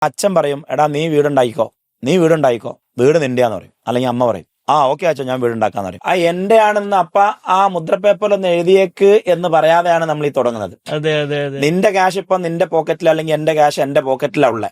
അച്ഛൻ പറയും എടാ നീ വീടുണ്ടായിക്കോ, വീട് നിന്റെയാന്ന് പറയും. അല്ലെങ്കിൽ അമ്മ പറയും ആ ഓക്കെ അച്ഛൻ ഞാൻ വീടുണ്ടാക്കാന്ന് പറയും. ആ എന്റെ ആണെന്ന് അപ്പ ആ മുദ്രപ്പേപ്പറിലൊന്ന് എഴുതിയേക്ക് എന്ന് പറയാതെയാണ് നമ്മൾ ഈ തുടങ്ങുന്നത്. നിന്റെ ക്യാഷ് ഇപ്പം നിന്റെ പോക്കറ്റിൽ, അല്ലെങ്കിൽ എന്റെ ക്യാഷ് എന്റെ പോക്കറ്റിലാ ഉള്ളെ.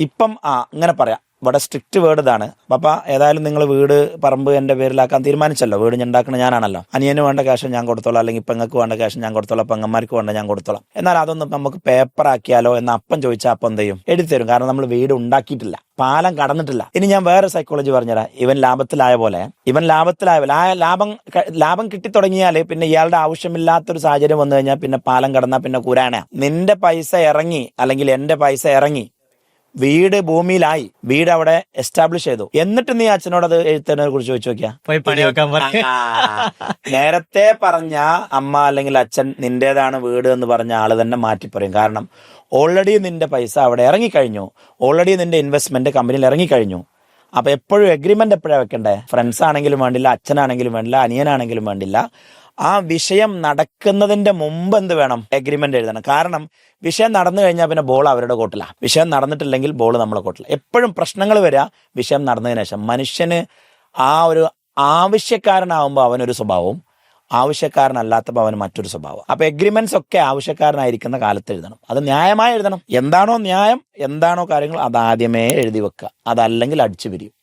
ഇപ്പം ഇങ്ങനെ പറയാം. ഇവിടെ സ്ട്രിക്റ്റ് വേർഡ് ഇതാണ്. പപ്പ ഏതായാലും നിങ്ങൾ വീട് പറമ്പ് എന്റെ പേരിലാക്കാൻ തീരുമാനിച്ചല്ലോ, വീട് ഞാൻ ഉണ്ടാക്കുന്ന ഞാനാണല്ലോ. അനിയന് വേണ്ട ക്യാഷ് ഞാൻ കൊടുത്തോളാം, അല്ലെങ്കിൽ പെങ്ങൾക്ക് വേണ്ട ക്യാഷ് ഞാൻ കൊടുത്തോളാം, പെങ്ങന്മാർക്ക് വേണ്ട ഞാൻ കൊടുത്തോളാം. എന്നാൽ അതൊന്നും നമുക്ക് പേപ്പർ ആക്കിയാലോ എന്ന് അപ്പം ചോദിച്ചാൽ അപ്പം എന്ത് ചെയ്യും? എഴുതിത്തരും. കാരണം നമ്മൾ വീട് ഉണ്ടാക്കിയിട്ടില്ല, പാലം കടന്നിട്ടില്ല. ഇനി ഞാൻ വേറെ സൈക്കോളജി പറഞ്ഞുതരാം. ഇവൻ ലാഭത്തിലായ പോലെ ആ ലാഭം കിട്ടിത്തുടങ്ങിയാൽ പിന്നെ ഇയാളുടെ ആവശ്യമില്ലാത്തൊരു സാഹചര്യം വന്നു കഴിഞ്ഞാൽ പിന്നെ പാലം കടന്നാൽ പിന്നെ കുരാന. നിന്റെ പൈസ ഇറങ്ങി അല്ലെങ്കിൽ എന്റെ പൈസ ഇറങ്ങി, വീട് ഭൂമിയിലായി, വീട് അവിടെ എസ്റ്റാബ്ലിഷ് ചെയ്തു. എന്നിട്ട് നീ അച്ഛനോട് അത് എഴുത്തതിനെ കുറിച്ച് ചോദിച്ചു നോക്കിയാ. നേരത്തെ പറഞ്ഞ അമ്മ അല്ലെങ്കിൽ അച്ഛൻ നിന്റേതാണ് വീട് എന്ന് പറഞ്ഞ ആള് തന്നെ മാറ്റി പറയും. കാരണം ഓൾറെഡി നിന്റെ പൈസ അവിടെ ഇറങ്ങിക്കഴിഞ്ഞു, ഓൾറെഡി നിന്റെ ഇൻവെസ്റ്റ്മെന്റ് കമ്പനിയിൽ ഇറങ്ങിക്കഴിഞ്ഞു. അപ്പൊ എപ്പോഴും എഗ്രിമെന്റ് എപ്പോഴാണ് വെക്കണ്ടേ? ഫ്രണ്ട്സ് ആണെങ്കിലും വേണ്ടില്ല, അച്ഛനാണെങ്കിലും വേണ്ടില്ല, അനിയനാണെങ്കിലും വേണ്ടില്ല, ആ വിഷയം നടക്കുന്നതിന്റെ മുമ്പ് എന്ത് വേണം? എഗ്രിമെന്റ് എഴുതണം. കാരണം വിഷയം നടന്നു കഴിഞ്ഞാൽ പിന്നെ ബോൾ അവരുടെ കോട്ടില്ല, വിഷയം നടന്നിട്ടില്ലെങ്കിൽ ബോൾ നമ്മളെ കോട്ടില്ല. എപ്പോഴും പ്രശ്നങ്ങൾ വരിക വിഷയം നടന്നതിന് ശേഷം. മനുഷ്യന് ആ ഒരു ആവശ്യക്കാരനാവുമ്പോൾ അവനൊരു സ്വഭാവവും, ആവശ്യക്കാരനല്ലാത്തപ്പോൾ അവന് മറ്റൊരു സ്വഭാവം. അപ്പൊ എഗ്രിമെന്റ്സ് ഒക്കെ ആവശ്യക്കാരനായിരിക്കുന്ന കാലത്ത് എഴുതണം. അത് ന്യായമായി എഴുതണം. എന്താണോ ന്യായം, എന്താണോ കാര്യങ്ങൾ, അത് ആദ്യമേ എഴുതി വെക്കുക. അതല്ലെങ്കിൽ അടിച്ചു പിരിയും.